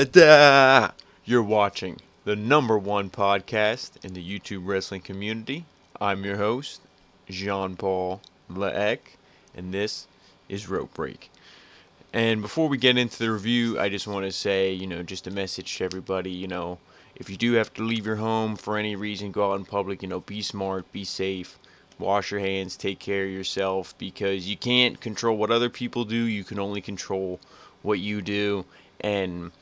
Adaaaaa! You're watching the number one podcast in the YouTube wrestling community. I'm your host, Jean-Paul Leek, and this is Rope Break. And before we get into the review, I just want to say, just a message to everybody, if you do have to leave your home for any reason, go out in public, be smart, be safe, wash your hands, take care of yourself, because you can't control what other people do, you can only control what you do. And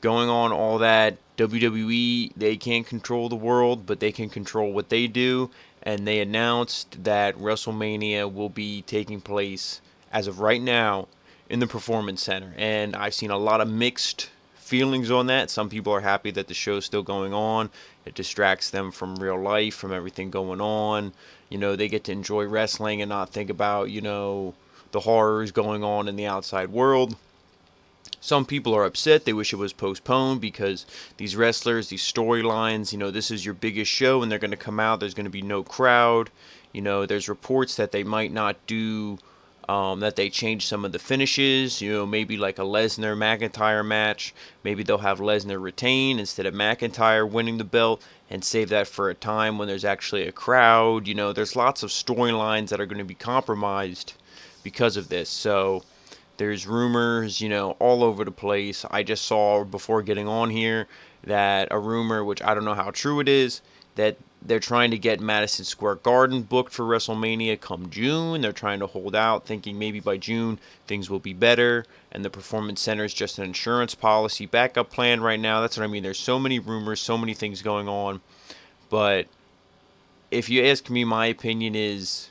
going on all that, WWE, they can't control the world, but they can control what they do. And they announced that WrestleMania will be taking place, as of right now, in the Performance Center. And I've seen a lot of mixed feelings on that. Some people are happy that the show's still going on. It distracts them from real life, from everything going on. They get to enjoy wrestling and not think about, the horrors going on in the outside world. Some people are upset. They wish it was postponed because these wrestlers, these storylines, this is your biggest show and they're going to come out. There's going to be no crowd. There's reports that they might not do, that they change some of the finishes. Maybe like a Lesnar-McIntyre match. Maybe they'll have Lesnar retain instead of McIntyre winning the belt and save that for a time when there's actually a crowd. There's lots of storylines that are going to be compromised because of this. So there's rumors, all over the place. I just saw before getting on here that a rumor, which I don't know how true it is, that they're trying to get Madison Square Garden booked for WrestleMania come June. They're trying to hold out, thinking maybe by June things will be better. And the Performance Center is just an insurance policy backup plan right now. That's what I mean. There's so many rumors, so many things going on. But if you ask me, my opinion is,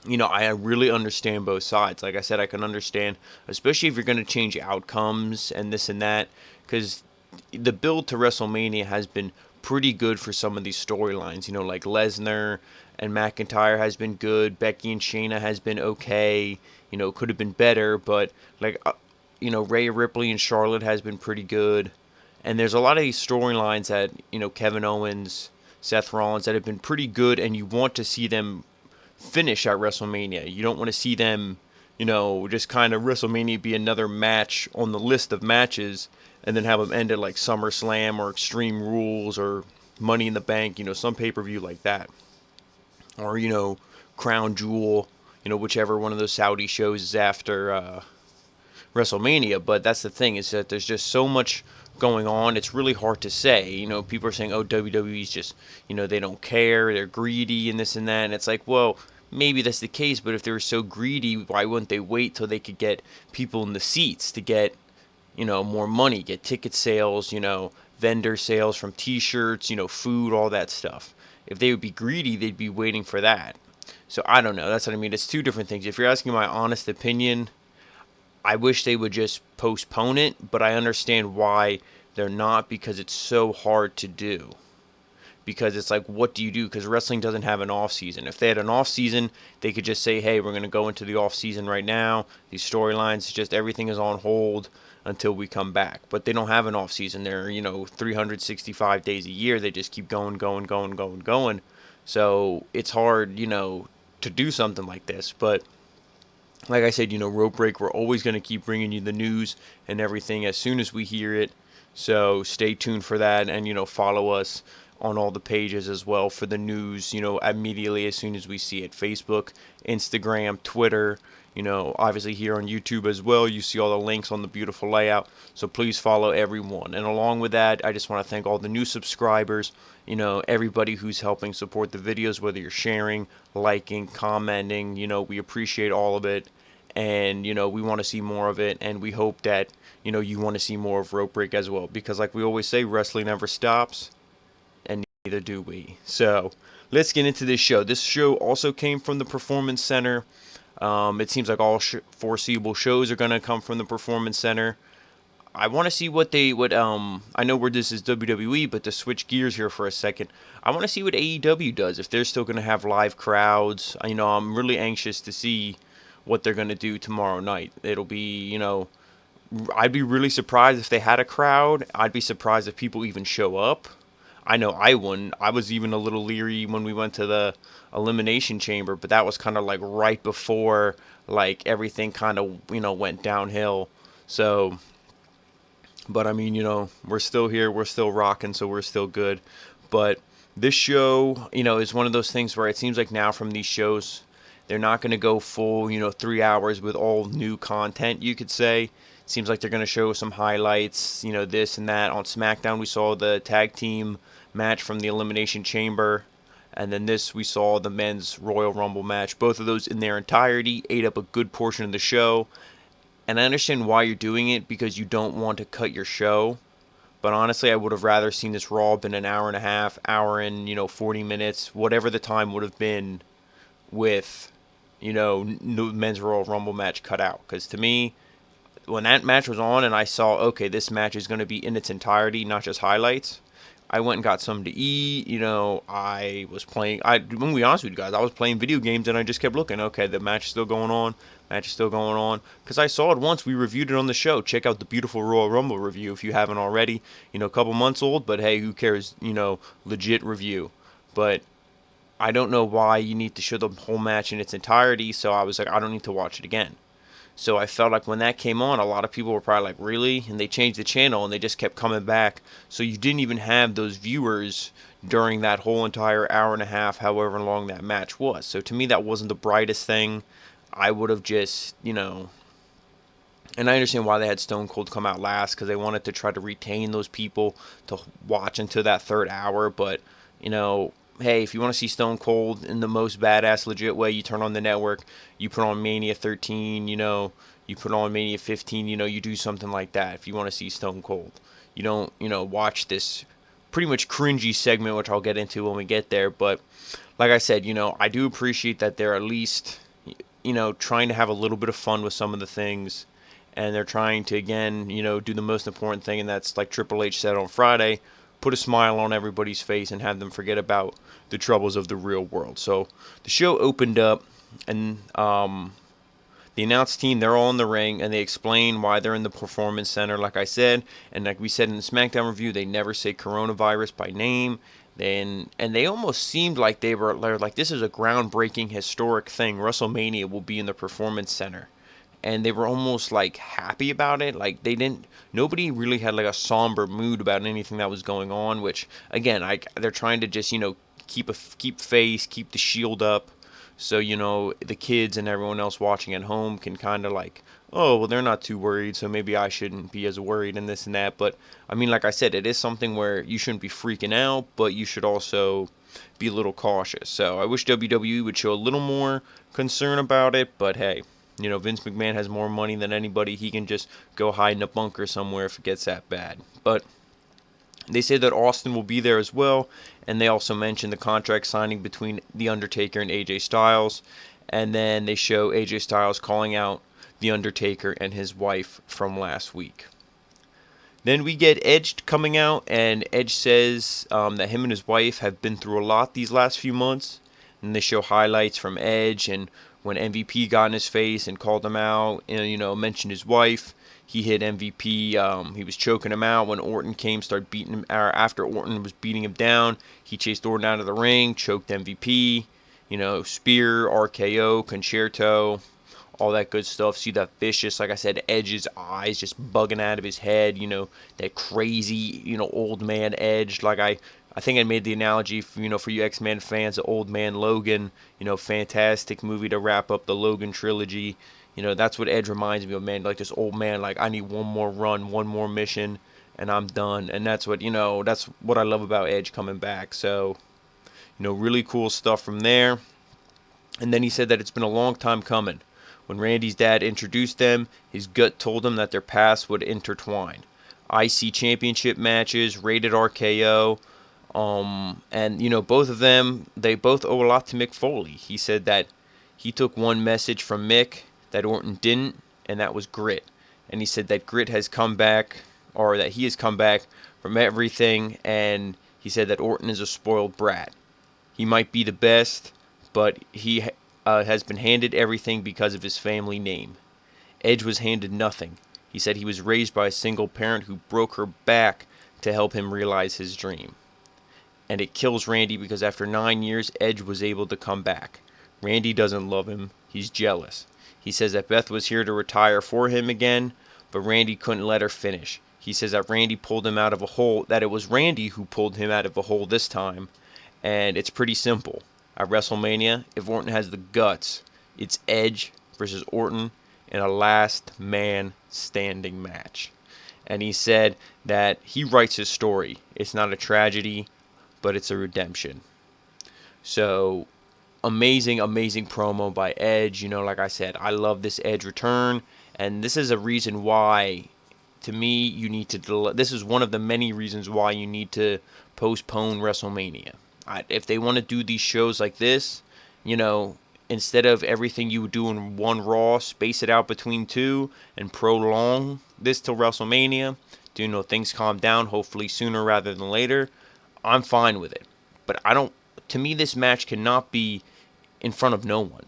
I really understand both sides. Like I said, I can understand, especially if you're going to change outcomes and this and that, because the build to WrestleMania has been pretty good for some of these storylines. Like Lesnar and McIntyre has been good. Becky and Shayna has been okay. Could have been better, but Rhea Ripley and Charlotte has been pretty good. And there's a lot of these storylines that, Kevin Owens, Seth Rollins, that have been pretty good, and you want to see them finish at WrestleMania. You don't want to see them, just kind of WrestleMania be another match on the list of matches and then have them end at like SummerSlam or Extreme Rules or Money in the Bank, some pay-per-view like that. Or, Crown Jewel, whichever one of those Saudi shows is after WrestleMania. But that's the thing, is that there's just so much going on. It's really hard to say. People are saying, oh, WWE's just, they don't care, they're greedy and this and that. And it's like, well, maybe that's the case, but if they were so greedy, why wouldn't they wait till they could get people in the seats to get, more money, get ticket sales, vendor sales from t-shirts, food, all that stuff. If they would be greedy, they'd be waiting for that. So I don't know. That's what I mean. It's two different things. If you're asking my honest opinion, I wish they would just postpone it, but I understand why they're not, because it's so hard to do. Because it's like, what do you do? Because wrestling doesn't have an off season. If they had an off season, they could just say, hey, we're going to go into the off season right now. These storylines, just everything is on hold until we come back. But they don't have an off season. They're, 365 days a year. They just keep going. So it's hard, to do something like this. But like I said, Rope Break, we're always going to keep bringing you the news and everything as soon as we hear it. So stay tuned for that, and, follow us on all the pages as well for the news, immediately as soon as we see it. Facebook, Instagram, Twitter, obviously here on YouTube as well. You see all the links on the beautiful layout. So please follow everyone. And along with that, I just want to thank all the new subscribers, everybody who's helping support the videos, whether you're sharing, liking, commenting, we appreciate all of it. And, we want to see more of it. And we hope that, you want to see more of Rope Break as well. Because like we always say, wrestling never stops. And neither do we. So let's get into this show. This show also came from the Performance Center. It seems like all foreseeable shows are going to come from the Performance Center. I want to see what they would, I know where this is WWE, but to switch gears here for a second, I want to see what AEW does, if they're still going to have live crowds. I'm really anxious to see what they're going to do tomorrow night. It'll be, I'd be really surprised if they had a crowd. I'd be surprised if people even show up. I know I wouldn't. I was even a little leery when we went to the Elimination Chamber, but that was kind of like right before like everything kind of, went downhill. So But I mean, we're still here, we're still rocking, so we're still good. But this show, is one of those things where it seems like now from these shows, they're not going to go full, 3 hours with all new content, you could say. Seems like they're going to show some highlights, this and that. On SmackDown, we saw the tag team match from the Elimination Chamber. And then this, we saw the men's Royal Rumble match. Both of those in their entirety ate up a good portion of the show. And I understand why you're doing it, because you don't want to cut your show. But honestly, I would have rather seen this Raw been an hour and a half, hour and, 40 minutes, whatever the time would have been with, men's Royal Rumble match cut out. Because to me, when that match was on and I saw, okay, this match is going to be in its entirety, not just highlights, I went and got something to eat. I was playing. I'm gonna be honest with you guys. I was playing video games and I just kept looking. Okay, the match is still going on. Match is still going on. Because I saw it once. We reviewed it on the show. Check out the beautiful Royal Rumble review if you haven't already. A couple months old, but hey, who cares? Legit review. But I don't know why you need to show the whole match in its entirety. So I was like, I don't need to watch it again. So I felt like when that came on, a lot of people were probably like, really? And they changed the channel and they just kept coming back. So you didn't even have those viewers during that whole entire hour and a half, however long that match was. So to me, that wasn't the brightest thing. I would have just, and I understand why they had Stone Cold come out last, because they wanted to try to retain those people to watch into that third hour. But, hey, if you want to see Stone Cold in the most badass, legit way, you turn on the network, you put on Mania 13, you put on Mania 15, you do something like that if you want to see Stone Cold. You don't, watch this pretty much cringy segment, which I'll get into when we get there. But like I said, I do appreciate that they're at least, trying to have a little bit of fun with some of the things. And they're trying to, again, do the most important thing, and that's like Triple H said on Friday, put a smile on everybody's face and have them forget about the troubles of the real world. So the show opened up, and the announced team, they're all in the ring, and they explain why they're in the Performance Center, like I said. And like we said in the SmackDown review, they never say coronavirus by name. And they almost seemed like they were like, this is a groundbreaking, historic thing. WrestleMania will be in the Performance Center. And they were almost like happy about it. Like nobody really had like a somber mood about anything that was going on, which again, they're trying to just, keep face, keep the shield up. So, the kids and everyone else watching at home can kind of like, oh, well, they're not too worried, so maybe I shouldn't be as worried and this and that. But, I mean, like I said, it is something where you shouldn't be freaking out, but you should also be a little cautious. So I wish WWE would show a little more concern about it, but hey, Vince McMahon has more money than anybody. He can just go hide in a bunker somewhere if it gets that bad. But they say that Austin will be there as well, and they also mention the contract signing between The Undertaker and AJ Styles, and then they show AJ Styles calling out The Undertaker and his wife from last week. Then we get Edge coming out, and Edge says that him and his wife have been through a lot these last few months, and they show highlights from Edge, and when MVP got in his face and called him out, and mentioned his wife. He hit MVP. He was choking him out when Orton came, started beating him. After Orton was beating him down, he chased Orton out of the ring, choked MVP. Spear, RKO, concerto, all that good stuff. See that vicious, like I said, Edge's eyes just bugging out of his head. That crazy, old man Edge. Like I think I made the analogy, for you X-Men fans, the Old Man Logan. Fantastic movie to wrap up the Logan trilogy. That's what Edge reminds me of, man. Like this old man, like I need one more run, one more mission, and I'm done. And that's what, that's what I love about Edge coming back. So, really cool stuff from there. And then he said that it's been a long time coming. When Randy's dad introduced them, his gut told him that their paths would intertwine. IC championship matches, rated RKO, and both of them, they both owe a lot to Mick Foley. He said that he took one message from Mick that Orton didn't, and that was grit. And he said that grit has come back, or that he has come back from everything, and he said that Orton is a spoiled brat. He might be the best, but he has been handed everything because of his family name. Edge was handed nothing. He said he was raised by a single parent who broke her back to help him realize his dream. And it kills Randy because after 9 years, Edge was able to come back. Randy doesn't love him. He's jealous. He says that Beth was here to retire for him again, but Randy couldn't let her finish. He says that Randy pulled him out of a hole, that it was Randy who pulled him out of a hole this time. And it's pretty simple. At WrestleMania, if Orton has the guts, it's Edge versus Orton in a last man standing match. And he said that he writes his story. It's not a tragedy, but it's a redemption. So, amazing promo by Edge. Like I said, I love this Edge return. And this is a reason why, to me, you need to this is one of the many reasons why you need to postpone WrestleMania. If they want to do these shows like this, instead of everything you would do in one Raw, space it out between two and prolong this till WrestleMania. Things calm down, hopefully sooner rather than later. I'm fine with it. But to me, this match cannot be in front of no one.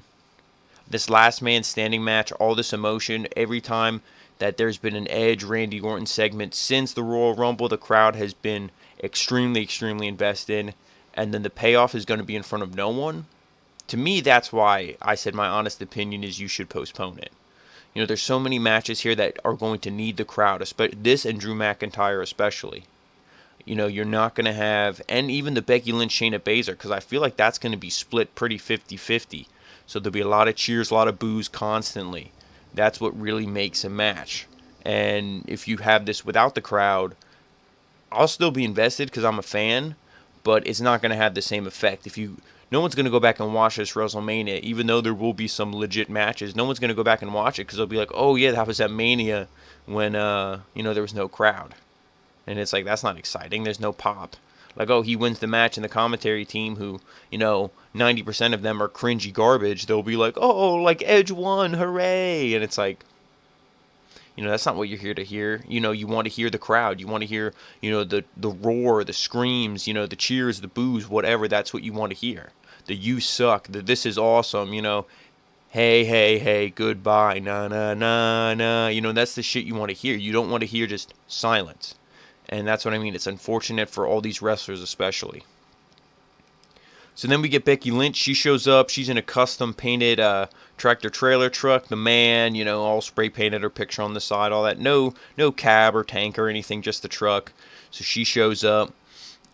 This last man standing match, all this emotion, every time that there's been an Edge Randy Orton segment since the Royal Rumble, the crowd has been extremely invested, and then the payoff is going to be in front of no one. To me, that's why I said my honest opinion is you should postpone it. There's so many matches here that are going to need the crowd, especially this and Drew McIntyre especially. You're not going to have, and even the Becky Lynch Shayna Baszler, because I feel like that's going to be split pretty 50-50. So there'll be a lot of cheers, a lot of boos constantly. That's what really makes a match. And if you have this without the crowd, I'll still be invested because I'm a fan, but it's not going to have the same effect. No one's going to go back and watch this WrestleMania, even though there will be some legit matches. No one's going to go back and watch it because they'll be like, oh yeah, that was at Mania when there was no crowd. And it's like, that's not exciting. There's no pop. Like, oh, he wins the match, and the commentary team, who 90% of them are cringy garbage, they'll be like, oh, like Edge won, hooray! And it's like, that's not what you're here to hear. You want to hear the crowd. You want to hear, the roar, the screams, the cheers, the boos, whatever. That's what you want to hear. The you suck, the this is awesome, hey, goodbye, na. That's the shit you want to hear. You don't want to hear just silence. And that's what I mean. It's unfortunate for all these wrestlers especially. So then we get Becky Lynch. She shows up. She's in a custom painted tractor trailer truck. The man, all spray painted, her picture on the side, all that. No cab or tank or anything, just the truck. So she shows up.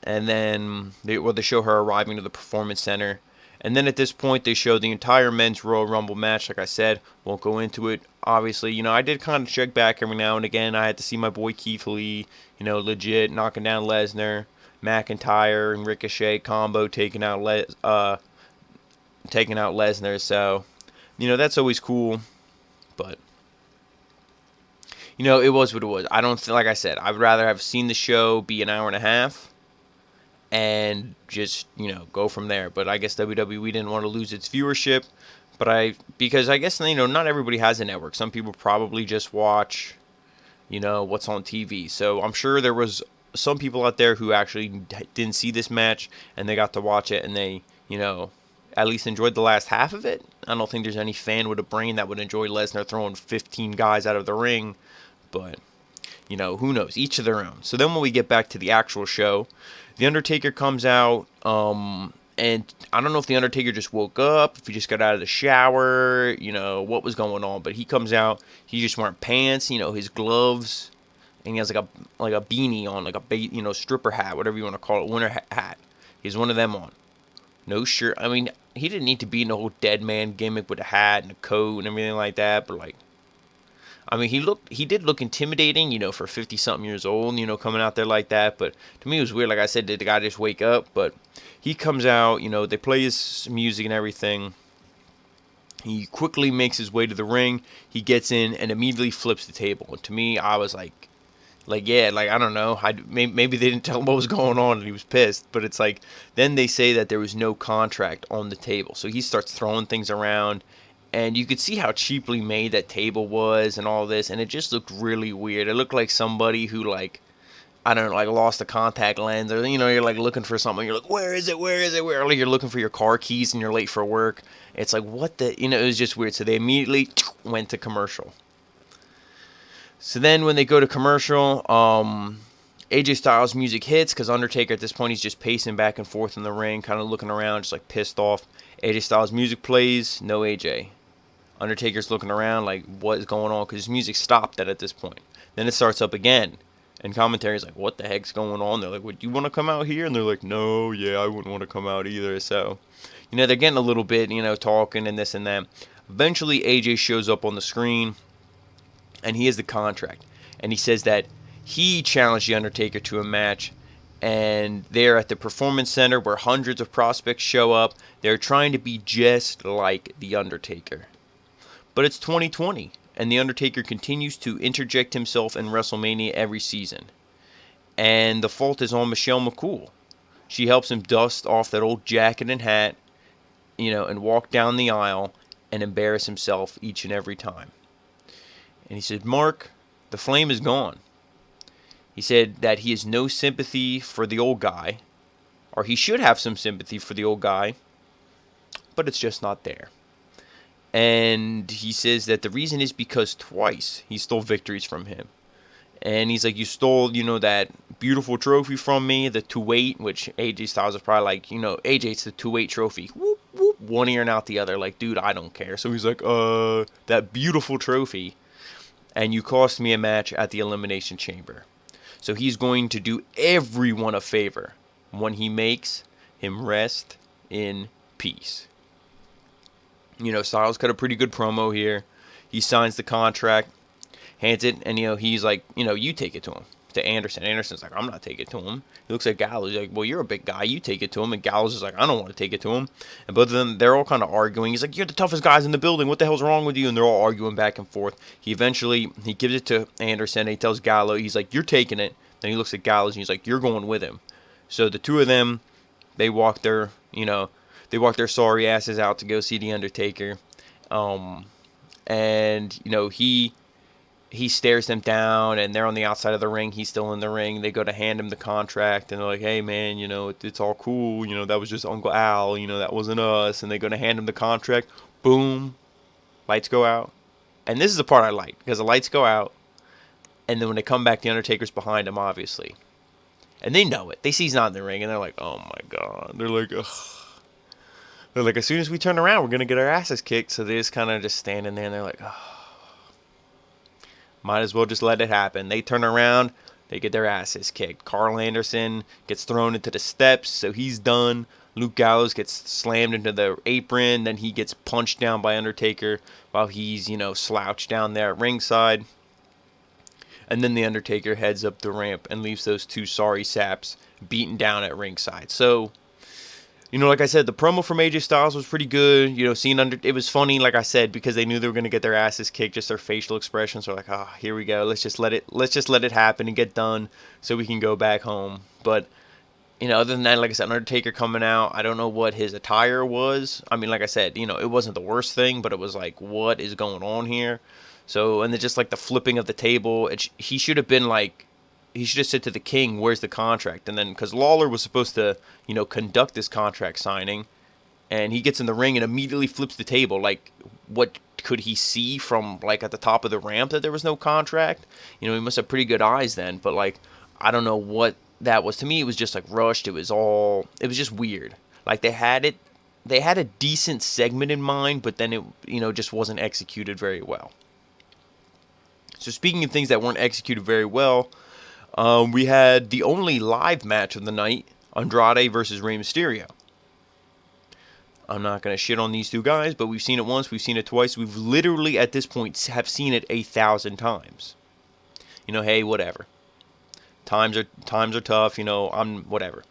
And then they show her arriving to the Performance Center. And then at this point, they show the entire men's Royal Rumble match. Like I said, won't go into it. Obviously, I did kind of check back every now and again. I had to see my boy Keith Lee, legit knocking down Lesnar, McIntyre and Ricochet combo taking out Lesnar. So, that's always cool. But it was what it was. I don't like I said, I'd rather have seen the show be an hour and a half and just, go from there. But I guess WWE didn't want to lose its viewership. Because I guess, not everybody has a network. Some people probably just watch, what's on TV. So I'm sure there was some people out there who actually didn't see this match and they got to watch it and they, at least enjoyed the last half of it. I don't think there's any fan with a brain that would enjoy Lesnar throwing 15 guys out of the ring. But, who knows? Each of their own. So then when we get back to the actual show, The Undertaker comes out, and I don't know if The Undertaker just woke up, if he just got out of the shower, what was going on. But he comes out, he's just wearing pants, his gloves, and he has like a beanie on, like a stripper hat, whatever you want to call it, winter hat. He has one of them on. No shirt. I mean, he didn't need to be in the whole dead man gimmick with a hat and a coat and everything like that, but he did look intimidating, for 50-something years old, coming out there like that. But to me, it was weird. Like I said, did the guy just wake up? But he comes out, they play his music and everything. He quickly makes his way to the ring. He gets in and immediately flips the table. And to me, I was I don't know. Maybe they didn't tell him what was going on and he was pissed. But it's like, then they say that there was no contract on the table. So he starts throwing things around. And you could see how cheaply made that table was and all this. And it just looked really weird. It looked like somebody who, lost a contact lens. Or, you're, looking for something. You're like, where is it? Or, you're looking for your car keys and you're late for work. It's like, what the... it was just weird. So they immediately went to commercial. So then when they go to commercial, AJ Styles' music hits. Because Undertaker, at this point, he's just pacing back and forth in the ring. Kind of looking around, just, pissed off. AJ Styles' music plays. No AJ. Undertaker's looking around like, what is going on? Because his music stopped at this point. Then it starts up again. And commentary's like, what the heck's going on? They're like, would you want to come out here? And they're like, no, yeah, I wouldn't want to come out either. So, they're getting a little bit, talking and this and that. Eventually, AJ shows up on the screen, and he has the contract. And he says that he challenged The Undertaker to a match, and they're at the Performance Center where hundreds of prospects show up. They're trying to be just like The Undertaker. But it's 2020, and The Undertaker continues to interject himself in WrestleMania every season. And the fault is on Michelle McCool. She helps him dust off that old jacket and hat, and walk down the aisle and embarrass himself each and every time. And he said, Mark, the flame is gone. He said that he has no sympathy for the old guy, or he should have some sympathy for the old guy, but it's just not there. And he says that the reason is because twice he stole victories from him. And he's like, you stole, that beautiful trophy from me, the 2-8, which AJ Styles is probably like, AJ's the 2-8 trophy. Whoop, whoop, one ear and out the other. Like, dude, I don't care. So he's like, that beautiful trophy. And you cost me a match at the Elimination Chamber. So he's going to do everyone a favor when he makes him rest in peace. Styles cut a pretty good promo here. He signs the contract, hands it, and, he's like, you take it to him, to Anderson. Anderson's like, I'm not taking it to him. He looks at Gallows. He's like, well, you're a big guy. You take it to him. And Gallows is like, I don't want to take it to him. And both of them, they're all kind of arguing. He's like, you're the toughest guys in the building. What the hell's wrong with you? And they're all arguing back and forth. He gives it to Anderson. And he tells Gallows, he's like, you're taking it. Then he looks at Gallows, and he's like, you're going with him. So the two of them, they walk their sorry asses out to go see The Undertaker. And, he stares them down, and they're on the outside of the ring. He's still in the ring. They go to hand him the contract, and they're like, hey, man, it's all cool. That was just Uncle Al. That wasn't us. And they go to hand him the contract. Boom. Lights go out. And this is the part I like, because the lights go out, and then when they come back, The Undertaker's behind him, obviously. And they know it. They see he's not in the ring, and they're like, oh, my God. They're like, ugh. They're like, as soon as we turn around, we're going to get our asses kicked. So they just kind of just standing there, and they're like, oh. Might as well just let it happen. They turn around, they get their asses kicked. Carl Anderson gets thrown into the steps, so he's done. Luke Gallows gets slammed into the apron, then he gets punched down by Undertaker while he's, slouched down there at ringside. And then The Undertaker heads up the ramp and leaves those two sorry saps beaten down at ringside. So, like I said, the promo from AJ Styles was pretty good. It was funny, like I said, because they knew they were going to get their asses kicked. Just their facial expressions were like, here we go. Let's just let it happen and get done so we can go back home. But, other than that, like I said, Undertaker coming out, I don't know what his attire was. I mean, like I said, it wasn't the worst thing, but it was like, what is going on here? So, and then just like the flipping of the table, he should have been like, he should have said to the king, where's the contract? And then, because Lawler was supposed to, conduct this contract signing, and he gets in the ring and immediately flips the table. Like, what could he see from, like, at the top of the ramp that there was no contract? He must have pretty good eyes then, but, like, I don't know what that was. To me, it was just, like, rushed. It was just weird. Like, they had a decent segment in mind, but then it, just wasn't executed very well. So speaking of things that weren't executed very well, we had the only live match of the night, Andrade versus Rey Mysterio. I'm not going to shit on these two guys, but we've seen it once, we've seen it twice. We've literally, at this point, have seen it 1,000 times. Hey, whatever. Times are tough, I'm whatever.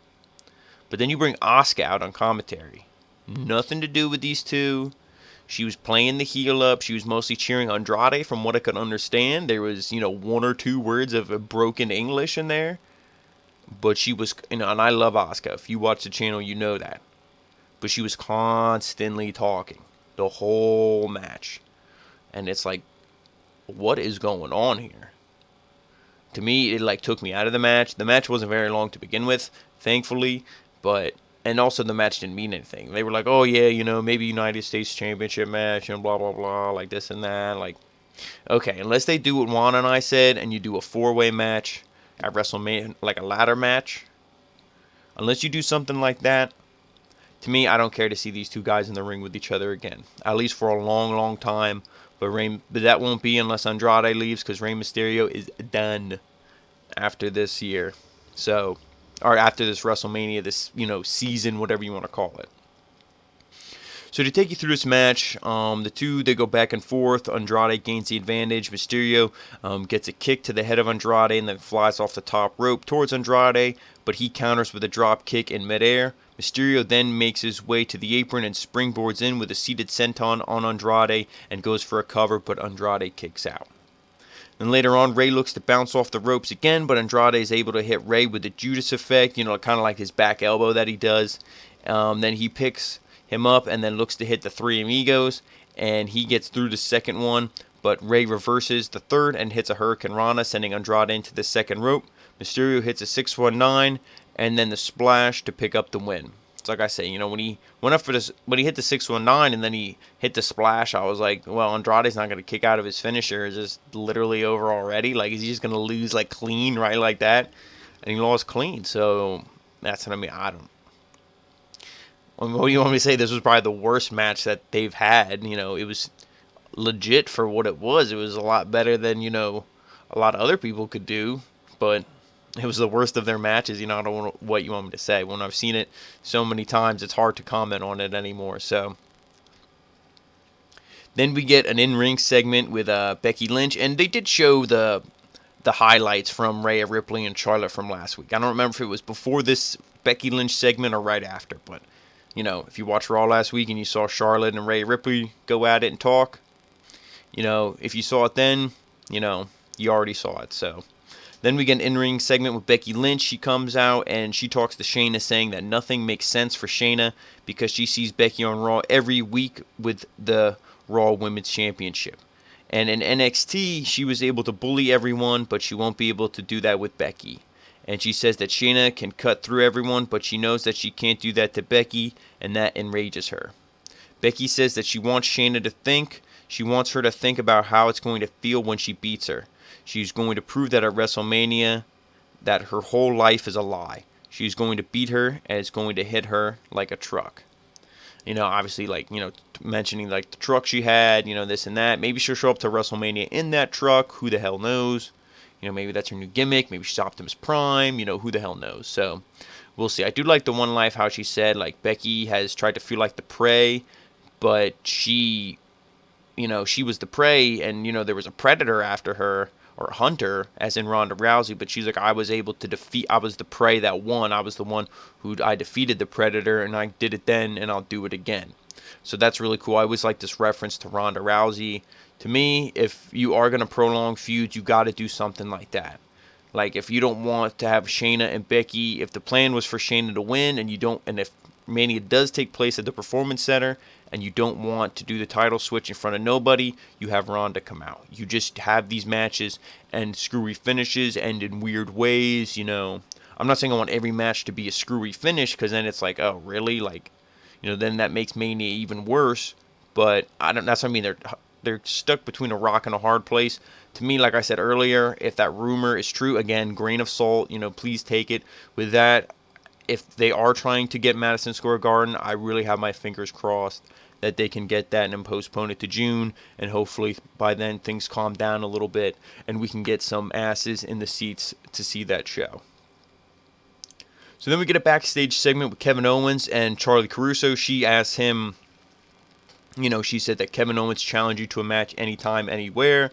But then you bring Asuka out on commentary. Nothing to do with these two. She was playing the heel up. She was mostly cheering Andrade, from what I could understand. There was, one or two words of broken English in there. But she was, and I love Asuka. If you watch the channel, you know that. But she was constantly talking the whole match. And it's like, what is going on here? To me, it took me out of the match. The match wasn't very long to begin with, thankfully. And also the match didn't mean anything. They were like, oh yeah, maybe United States Championship match, and blah, blah, blah, like this and that. Like, okay, unless they do what Juan and I said, and you do a 4-way match at WrestleMania, like a ladder match. Unless you do something like that, to me, I don't care to see these two guys in the ring with each other again. At least for a long, long time. But that won't be unless Andrade leaves, because Rey Mysterio is done. after this year. So, or after this WrestleMania, this, season, whatever you want to call it. So to take you through this match, the two, they go back and forth. Andrade gains the advantage. Mysterio gets a kick to the head of Andrade and then flies off the top rope towards Andrade, but he counters with a drop kick in midair. Mysterio then makes his way to the apron and springboards in with a seated senton on Andrade and goes for a cover, but Andrade kicks out. Then later on, Rey looks to bounce off the ropes again, but Andrade is able to hit Rey with the Judas effect, kind of like his back elbow that he does. Then he picks him up and then looks to hit the Three Amigos, and he gets through the second one, but Rey reverses the third and hits a Hurricane Rana, sending Andrade into the second rope. Mysterio hits a 619 and then the splash to pick up the win. It's like I say, when he went up for this, when he hit the 619 and then he hit the splash, I was like, well, Andrade's not going to kick out of his finisher. It's just literally over already. Like, is he just going to lose like clean, right, like that? And he lost clean, so that's what I mean. What do you want me to say? This was probably the worst match that they've had. It was legit for what it was. It was a lot better than, a lot of other people could do, but it was the worst of their matches. I don't know what you want me to say. When I've seen it so many times, it's hard to comment on it anymore. So then we get an in-ring segment with Becky Lynch, and they did show the highlights from Rhea Ripley and Charlotte from last week. I don't remember if it was before this Becky Lynch segment or right after, but if you watched Raw last week and you saw Charlotte and Rhea Ripley go at it and talk, if you saw it then, you already saw it. So then we get an in-ring segment with Becky Lynch. She comes out and she talks to Shayna, saying that nothing makes sense for Shayna because she sees Becky on Raw every week with the Raw Women's Championship. And in NXT, she was able to bully everyone, but she won't be able to do that with Becky. And she says that Shayna can cut through everyone, but she knows that she can't do that to Becky, and that enrages her. Becky says that she wants Shayna to think. She wants her to think about how it's going to feel when she beats her. She's going to prove that at WrestleMania that her whole life is a lie. She's going to beat her, and it's going to hit her like a truck. Obviously, mentioning, the truck she had, this and that. Maybe she'll show up to WrestleMania in that truck. Who the hell knows? Maybe that's her new gimmick. Maybe she's Optimus Prime. Who the hell knows? So, we'll see. I do like the one life how she said, Becky has tried to feel like the prey, but she was the prey, and, there was a predator after her, or a hunter, as in Ronda Rousey, but she's like, I was able to defeat, I was the prey that won. I was the one I defeated the predator, and I did it then, and I'll do it again. So that's really cool. I always like this reference to Ronda Rousey. To me, if you are going to prolong feuds, you got to do something like that. If you don't want to have Shayna and Becky, if the plan was for Shayna to win, and if Mania does take place at the Performance Center, and you don't want to do the title switch in front of nobody, you have Ronda come out. You just have these matches and screwy finishes end in weird ways, I'm not saying I want every match to be a screwy finish, because then it's like, oh, really? Then that makes Mania even worse. But that's what I mean. They're stuck between a rock and a hard place. To me, like I said earlier, if that rumor is true, again, grain of salt, please take it. With that, if they are trying to get Madison Square Garden, I really have my fingers crossed that they can get that and then postpone it to June, and hopefully by then things calm down a little bit and we can get some asses in the seats to see that show. So then we get a backstage segment with Kevin Owens and Charlie Caruso. She asks him, she said that Kevin Owens challenged you to a match anytime, anywhere.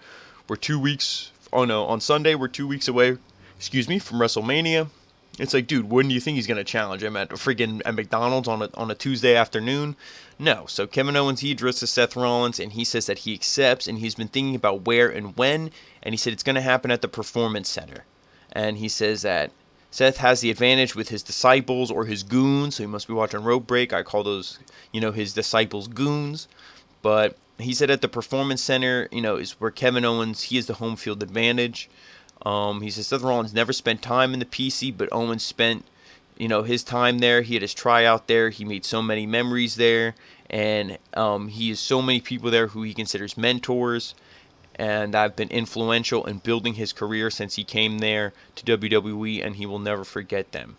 On Sunday, we're 2 weeks away, from WrestleMania. It's like, dude, when do you think he's going to challenge him? At McDonald's on a Tuesday afternoon? No. So Kevin Owens, he addresses Seth Rollins, and he says that he accepts, and he's been thinking about where and when, and he said it's going to happen at the Performance Center. And he says that Seth has the advantage with his disciples or his goons, so he must be watching Rope Break. I call those, his disciples goons. But he said at the Performance Center, is where Kevin Owens, he has the home field advantage. He says Seth Rollins never spent time in the PC, but Owens spent, his time there. He had his tryout there. He made so many memories there. And he has so many people there who he considers mentors. And I've been influential in building his career since he came there to WWE, and he will never forget them.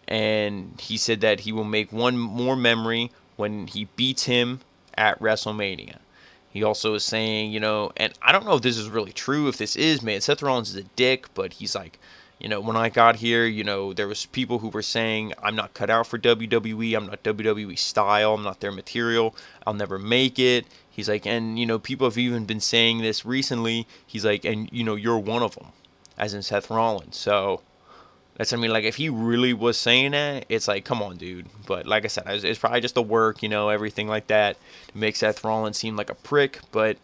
And he said that he will make one more memory when he beats him at WrestleMania. He also is saying, and I don't know if this is really true, if this is, man, Seth Rollins is a dick, but he's like, When I got here, there was people who were saying, I'm not cut out for WWE, I'm not WWE style, I'm not their material, I'll never make it. He's like, and, people have even been saying this recently. He's like, and, you're one of them, as in Seth Rollins. So, like, if he really was saying that, it's like, come on, dude. But like I said, it's probably just the work, everything like that to make Seth Rollins seem like a prick. But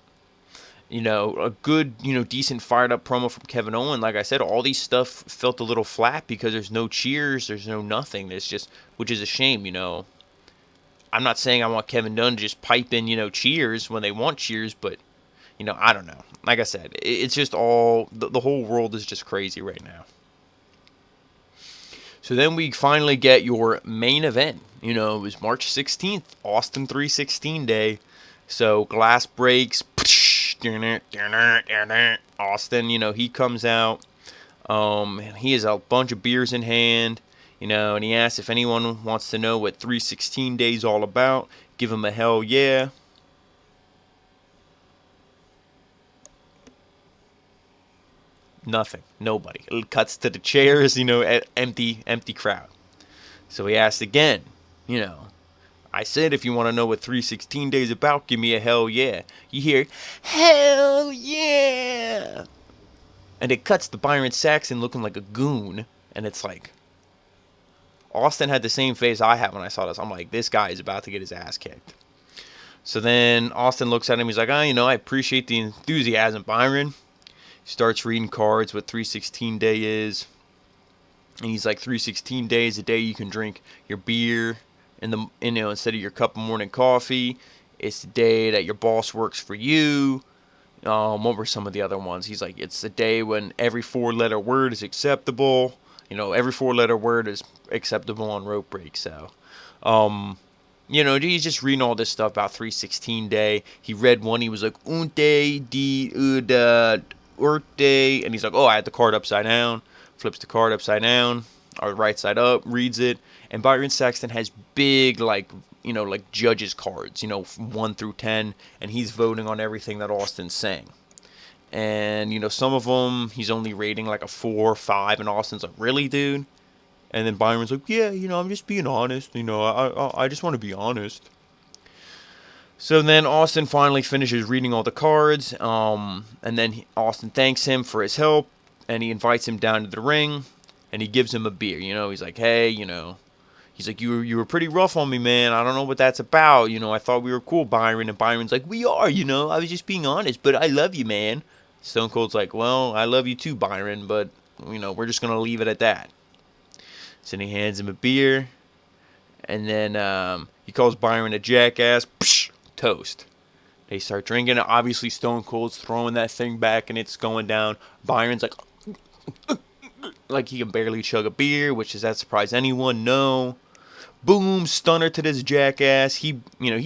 a good, decent fired up promo from Kevin Owens. Like I said, all these stuff felt a little flat because there's no cheers, there's no nothing. There's just, which is a shame, I'm not saying I want Kevin Dunn to just pipe in, cheers when they want cheers, but, I don't know. Like I said, it's just all, the whole world is just crazy right now. So then we finally get your main event. It was March 16th, Austin 316 Day. So glass breaks. Austin, he comes out. And he has a bunch of beers in hand. And he asks if anyone wants to know what 316 Day is all about. Give him a hell yeah. Nothing. Nobody. It cuts to the chairs, empty crowd. So he asked again, I said if you want to know what 316 Day is about, give me a hell yeah. You hear, hell yeah. And it cuts to Byron Saxton looking like a goon. And it's like, Austin had the same face I had when I saw this. I'm like, this guy is about to get his ass kicked. So then Austin looks at him. He's like, I appreciate the enthusiasm, Byron. He starts reading cards, what 316 Day is. And he's like, 316 Day is a day you can drink your beer instead of your cup of morning coffee. It's the day that your boss works for you. What were some of the other ones? He's like, it's the day when every 4-letter word is acceptable. Every 4-letter word is acceptable on rope break. So, he's just reading all this stuff about 316 Day. He read one. He was like, Unte di Uda Urte. And he's like, I had the card upside down. Flips the card upside down, or right side up, reads it. And Byron Saxton has big, like judges cards, 1 through 10. And he's voting on everything that Austin's saying. And, some of them, he's only rating like a 4 or 5. And Austin's like, really, dude? And then Byron's like, yeah, I'm just being honest. I just want to be honest. So then Austin finally finishes reading all the cards. And then Austin thanks him for his help. And he invites him down to the ring. And he gives him a beer. He's like, hey, he's like, you were pretty rough on me, man. I don't know what that's about. I thought we were cool, Byron. And Byron's like, we are, I was just being honest. But I love you, man. Stone Cold's like, well, I love you too, Byron. But, we're just going to leave it at that. So then he hands him a beer. And then he calls Byron a jackass. Psh, toast. They start drinking. Obviously, Stone Cold's throwing that thing back, and it's going down. Byron's like he can barely chug a beer, which does that surprise anyone? No. Boom, stunner to this jackass. He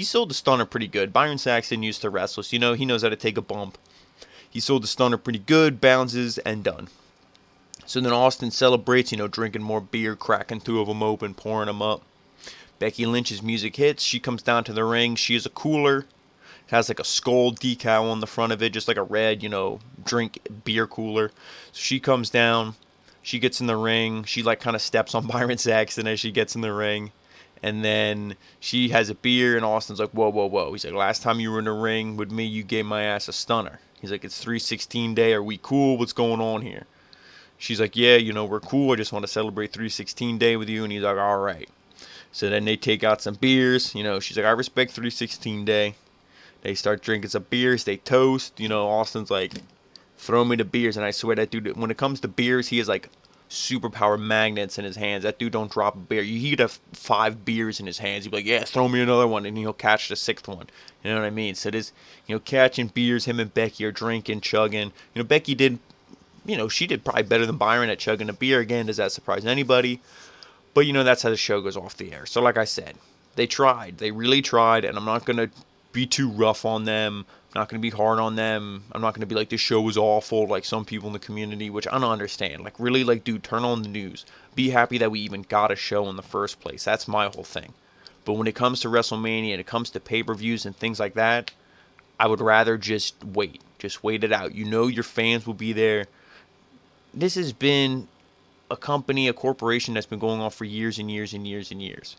sold the stunner pretty good. Byron Saxton used to wrestle, so he knows how to take a bump. He sold the stunner pretty good, bounces, and done. So then Austin celebrates, drinking more beer, cracking 2 of them open, pouring them up. Becky Lynch's music hits. She comes down to the ring. She is a cooler. It has like a skull decal on the front of it, just like a red, drink beer cooler. So she comes down. She gets in the ring. She kind of steps on Byron Saxton as she gets in the ring. And then she has a beer, and Austin's like, whoa, whoa, whoa. He's like, last time you were in the ring with me, you gave my ass a stunner. He's like, it's 316 Day. Are we cool? What's going on here? She's like, yeah, we're cool. I just want to celebrate 316 Day with you. And he's like, all right. So then they take out some beers. She's like, I respect 316 Day. They start drinking some beers. They toast. Austin's like, throw me the beers. And I swear that dude, when it comes to beers, he has like superpower magnets in his hands. That dude don't drop a beer. He'd have 5 beers in his hands. He'd be like, yeah, throw me another one. And he'll catch the 6th one. You know what I mean? So this, catching beers, him and Becky are drinking, chugging. Becky did, she did probably better than Byron at chugging a beer. Again, does that surprise anybody? But, that's how the show goes off the air. So like I said, they tried. They really tried. And I'm not going to be too rough on them. I'm not going to be hard on them. I'm not going to be like, this show was awful, like some people in the community, which I don't understand. Like, really, dude, turn on the news. Be happy that we even got a show in the first place. That's my whole thing. But when it comes to WrestleMania and it comes to pay-per-views and things like that, I would rather just wait. Just wait it out. Your fans will be there. This has been a company, a corporation that's been going on for years and years and years and years.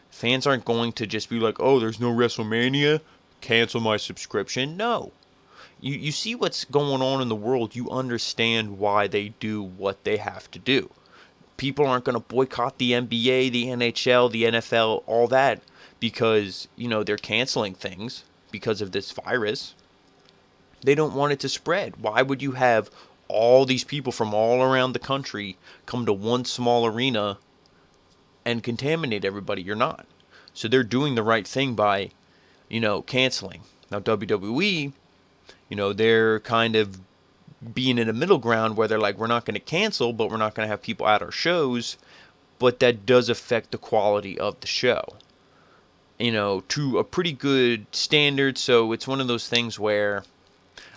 Fans aren't going to just be like, oh, there's no WrestleMania, cancel my subscription. No. You see what's going on in the world, you understand why they do what they have to do. People aren't going to boycott the NBA, the NHL, the NFL, all that because, they're canceling things because of this virus. They don't want it to spread. Why would you have all these people from all around the country come to one small arena and contaminate everybody? You're not. So they're doing the right thing by, canceling. Now WWE, they're kind of being in a middle ground where they're like, we're not going to cancel, but we're not going to have people at our shows. But that does affect the quality of the show, to a pretty good standard. So it's one of those things where,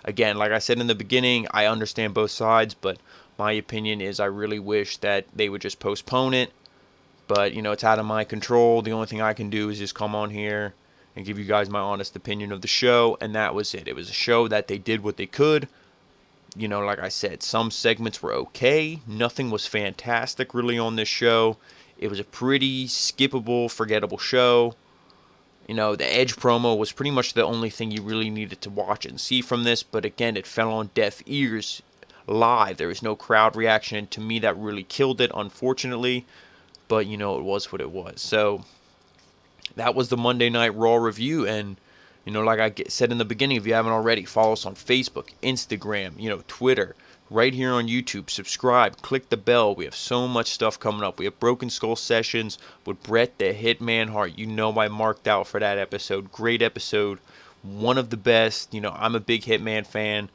again, like I said in the beginning, I understand both sides, but my opinion is I really wish that they would just postpone it. But, it's out of my control. The only thing I can do is just come on here and give you guys my honest opinion of the show, and that was it. It was a show that they did what they could. Like I said, some segments were okay. Nothing was fantastic really on this show. It was a pretty skippable, forgettable show. The Edge promo was pretty much the only thing you really needed to watch and see from this, but again, it fell on deaf ears live. There was no crowd reaction, and to me that really killed it, unfortunately. But, it was what it was. So, that was the Monday Night Raw review, and like I said in the beginning, if you haven't already, follow us on Facebook, Instagram, Twitter, right here on YouTube. Subscribe, click the bell. We have so much stuff coming up. We have Broken Skull Sessions with Bret the Hitman Hart. I marked out for that episode. Great episode. One of the best. I'm a big Hitman fan.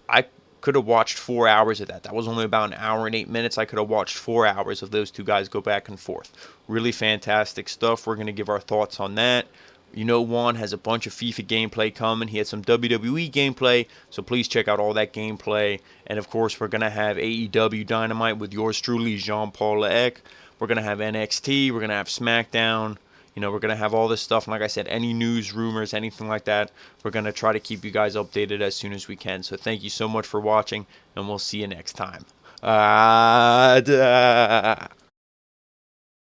I could have watched 4 hours of that. That was only about an hour and 8 minutes. I could have watched 4 hours of those two guys go back and forth. Really fantastic stuff. We're going to give our thoughts on that. Juan has a bunch of FIFA gameplay coming. He had some WWE gameplay, so please check out all that gameplay. And, of course, we're going to have AEW Dynamite with yours truly, Jean-Paul Leek. We're going to have NXT. We're going to have SmackDown. We're going to have all this stuff. And like I said, any news, rumors, anything like that, we're going to try to keep you guys updated as soon as we can. So thank you so much for watching, and we'll see you next time. Adaaaaa.